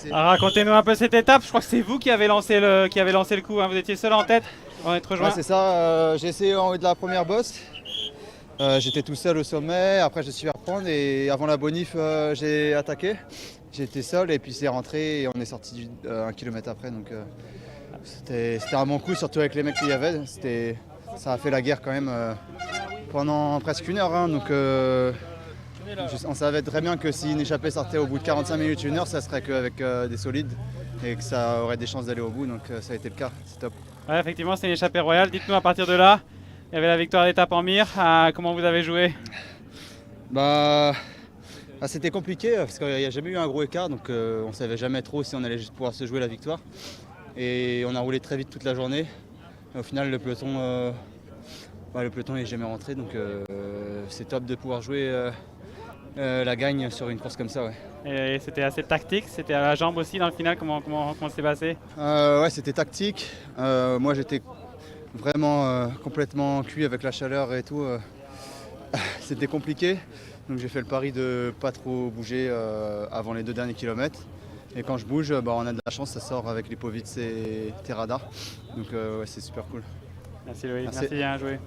Merci. Alors, racontez-nous un peu cette étape. Je crois que c'est vous qui avez lancé le coup, hein. Vous étiez seul en tête. On est rejoint. Ouais, c'est ça, j'ai essayé en haut de la première bosse. J'étais tout seul au sommet, après je me suis fait reprendre et avant la bonif j'ai attaqué. J'étais seul et puis c'est rentré et on est sorti 1 kilomètre après. Donc c'était un bon coup, surtout avec les mecs qu'il y avait. Ça a fait la guerre quand même pendant presque 1 heure. Hein. Donc on savait très bien que si une échappée sortait au bout de 45 minutes, 1 heure, ça serait qu'avec des solides et que ça aurait des chances d'aller au bout. Donc ça a été le cas, c'est top. Ouais, effectivement, c'est une échappée royale. Dites-nous à partir de là, il y avait la victoire d'étape en mire. Comment vous avez joué? C'était compliqué parce qu'il n'y a jamais eu un gros écart, donc on ne savait jamais trop si on allait juste pouvoir se jouer la victoire. Et on a roulé très vite toute la journée. Et au final, le peloton n'est jamais rentré, donc c'est top de pouvoir jouer la gagne sur une course comme ça. Ouais. Et c'était assez tactique, c'était à la jambe aussi dans le final. Comment c'est passé? Ouais, c'était tactique. Moi, j'étais vraiment complètement cuit avec la chaleur et tout. C'était compliqué. Donc j'ai fait le pari de pas trop bouger avant les 2 derniers kilomètres. Et quand je bouge, on a de la chance, ça sort avec Lipovic et Terrada. Donc ouais, c'est super cool. Merci Loïc, merci bien joué.